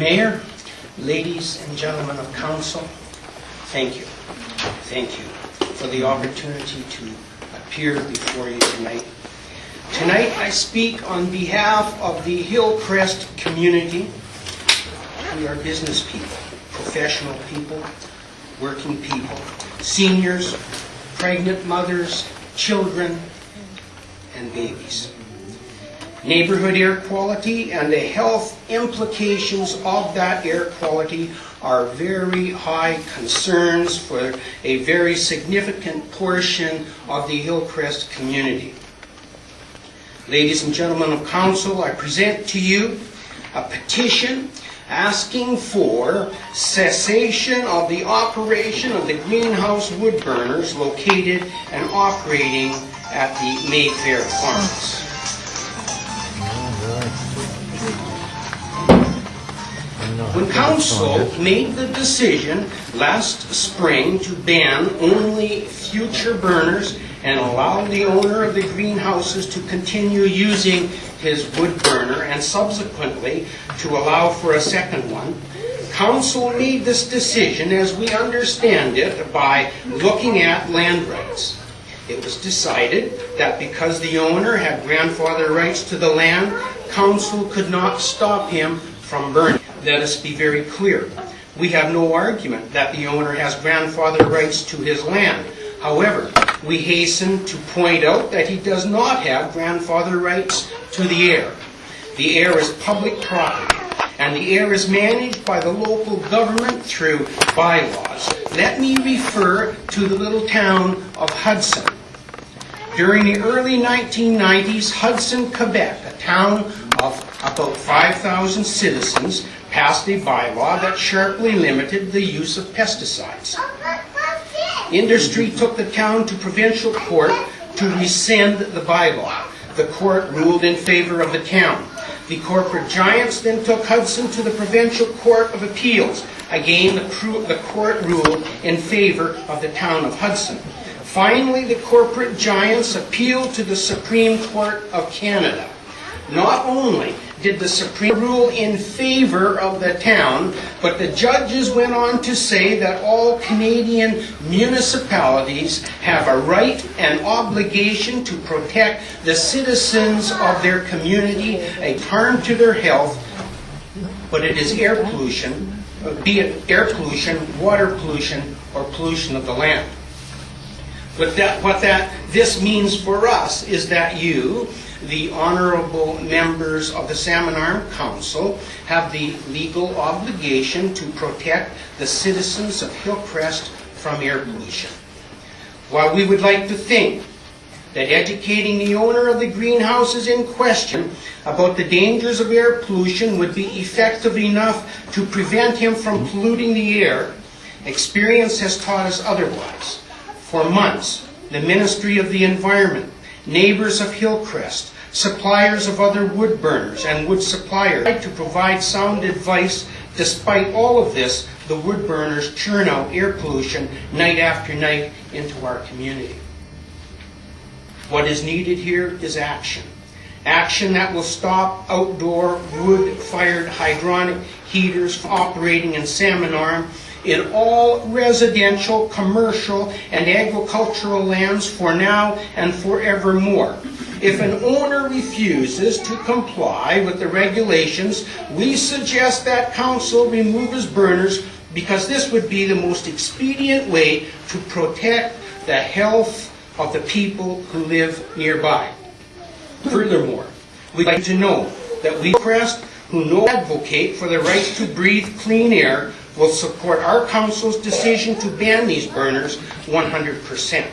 Mayor, ladies and gentlemen of council, thank you. Thank you for the opportunity to appear before you tonight. Tonight I speak on behalf of the Hillcrest community. We are business people, professional people, working people, seniors, pregnant mothers, children, and babies. Neighborhood air quality and the health implications of that air quality are very high concerns for a very significant portion of the Hillcrest community. Ladies and gentlemen of council, I present to you a petition asking for cessation of the operation of the greenhouse wood burners located and operating at the Mayfair Farms. When council made the decision last spring to ban only future burners and allow the owner of the greenhouses to continue using his wood burner and subsequently to allow for a second one, council made this decision, as we understand it, by looking at land rights. It was decided that because the owner had grandfather rights to the land, council could not stop him from burning. Let us be very clear. We have no argument that the owner has grandfather rights to his land. However, we hasten to point out that he does not have grandfather rights to the air. The air is public property, and the air is managed by the local government through bylaws. Let me refer to the little town of Hudson. During the early 1990s, Hudson, Quebec, a town of about 5,000 citizens, passed a bylaw that sharply limited the use of pesticides. Industry took the town to provincial court to rescind the bylaw. The court ruled in favor of the town. The corporate giants then took Hudson to the Provincial Court of Appeals. Again, the court ruled in favor of the town of Hudson. Finally, the corporate giants appealed to the Supreme Court of Canada. Not only did the Supreme rule in favor of the town, but the judges went on to say that all Canadian municipalities have a right and obligation to protect the citizens of their community, a harm to their health, but it is air pollution, be it air pollution, water pollution, or pollution of the land. This means for us is that you, the honorable members of the Salmon Arm Council, have the legal obligation to protect the citizens of Hillcrest from air pollution. While we would like to think that educating the owner of the greenhouses in question about the dangers of air pollution would be effective enough to prevent him from polluting the air, experience has taught us otherwise. For months, the Ministry of the Environment, neighbors of Hillcrest, suppliers of other wood burners and wood suppliers tried to provide sound advice. Despite all of this, the wood burners churn out air pollution night after night into our community. What is needed here is action. Action that will stop outdoor wood-fired hydronic heaters from operating in Salmon Arm in all residential, commercial, and agricultural lands for now and forevermore. If an owner refuses to comply with the regulations, we suggest that council remove his burners because this would be the most expedient way to protect the health of the people who live nearby. Furthermore, we'd like to know that we, Hillcrest, who advocate for the right to breathe clean air, will support our council's decision to ban these burners 100%.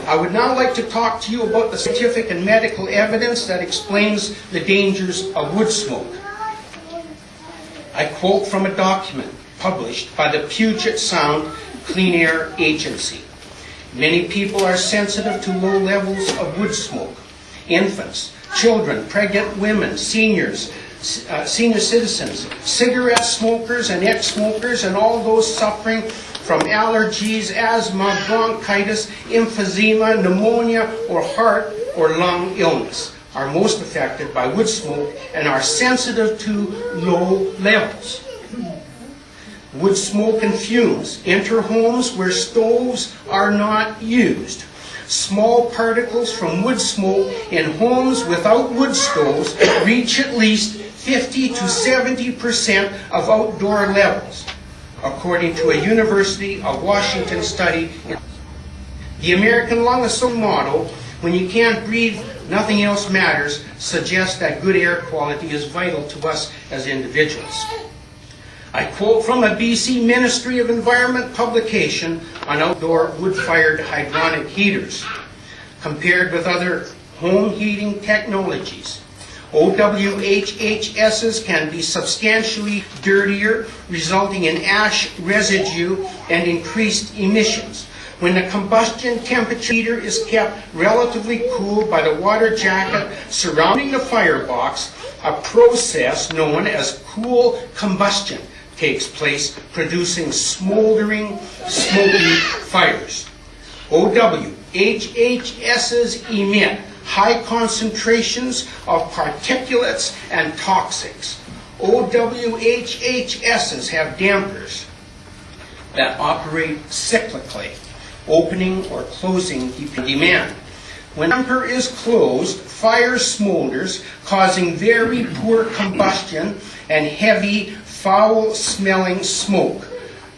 I would now like to talk to you about the scientific and medical evidence that explains the dangers of wood smoke. I quote from a document published by the Puget Sound Clean Air Agency. Many people are sensitive to low levels of wood smoke. Infants, children, pregnant women, seniors, senior citizens, cigarette smokers and ex-smokers, and all those suffering from allergies, asthma, bronchitis, emphysema, pneumonia, or heart or lung illness. are most affected by wood smoke and are sensitive to low levels. Wood smoke and fumes enter homes where stoves are not used. Small particles from wood smoke in homes without wood stoves reach at least 50 to 70% of outdoor levels, according to a University of Washington study. The American Lung Association motto, "When you can't breathe, nothing else matters," suggests that good air quality is vital to us as individuals. I quote from a BC Ministry of Environment publication on outdoor wood-fired hydronic heaters. Compared with other home heating technologies, OWHHSs can be substantially dirtier, resulting in ash residue and increased emissions. When the combustion temperature heater is kept relatively cool by the water jacket surrounding the firebox, a process known as cool combustion takes place, producing smoldering, smoky fires. OWHHSs emit high concentrations of particulates and toxics. OWHHSs have dampers that operate cyclically, opening or closing demand. When the damper is closed, fire smolders, causing very poor combustion and heavy, foul-smelling smoke.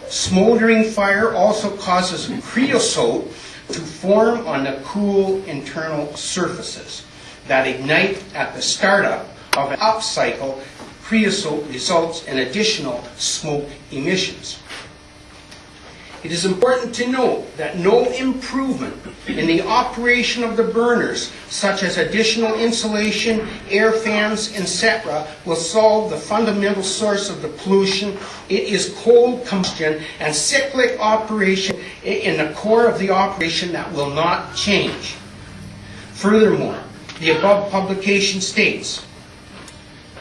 Smoldering fire also causes creosote to form on the cool internal surfaces that ignite at the startup of an upcycle. Creosote results in additional smoke emissions. It is important to note that no improvement in the operation of the burners, such as additional insulation, air fans, etc., will solve the fundamental source of the pollution. It is cold combustion and cyclic operation in the core of the operation that will not change. Furthermore, the above publication states,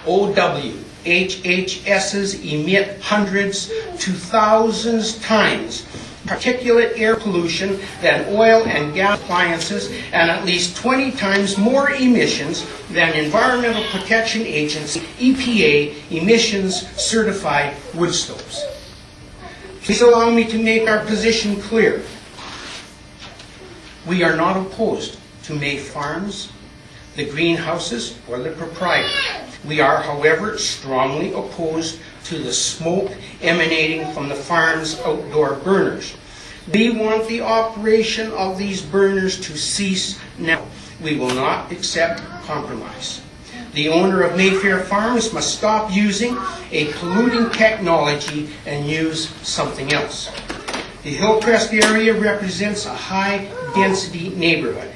OWHHSs emit hundreds to thousands times particulate air pollution than oil and gas appliances, and at least 20 times more emissions than Environmental Protection Agency (EPA) emissions certified wood stoves. Please allow me to make our position clear. We are not opposed to May Farms, the greenhouses, or the proprietor. We are, however, strongly opposed to the smoke emanating from the farm's outdoor burners. We want the operation of these burners to cease now. We will not accept compromise. The owner of Mayfair Farms must stop using a polluting technology and use something else. The Hillcrest area represents a high-density neighborhood.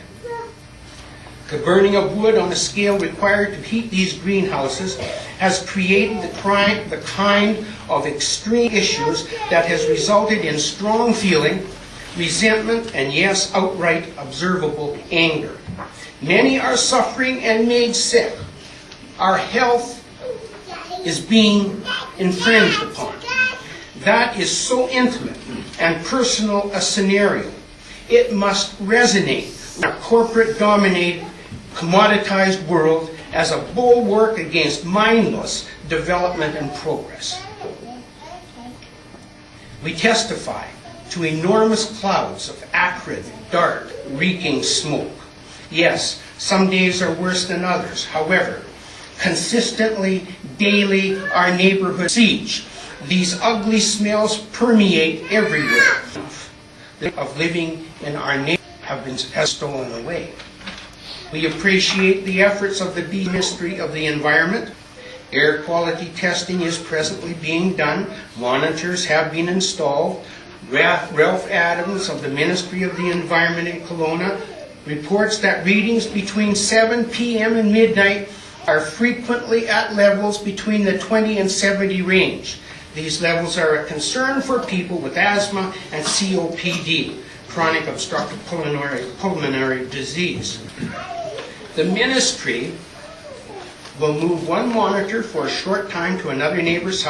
The burning of wood on the scale required to heat these greenhouses has created the kind of extreme issues that has resulted in strong feeling, resentment, and yes, outright observable anger. Many are suffering and made sick. Our health is being infringed upon. That is so intimate and personal a scenario. It must resonate with a corporate-dominated, commoditized world as a bulwark against mindless development and progress. We testify to enormous clouds of acrid, dark, reeking smoke. Yes, some days are worse than others. However, consistently, daily, our neighborhood siege. These ugly smells permeate everywhere. Of living in our neighborhood has stolen away. We appreciate the efforts of the BC Ministry of the Environment. Air quality testing is presently being done. Monitors have been installed. Ralph Adams of the Ministry of the Environment in Kelowna reports that readings between 7 p.m. and midnight are frequently at levels between the 20 and 70 range. These levels are a concern for people with asthma and COPD, chronic obstructive pulmonary disease. The ministry will move one monitor for a short time to another neighbor's house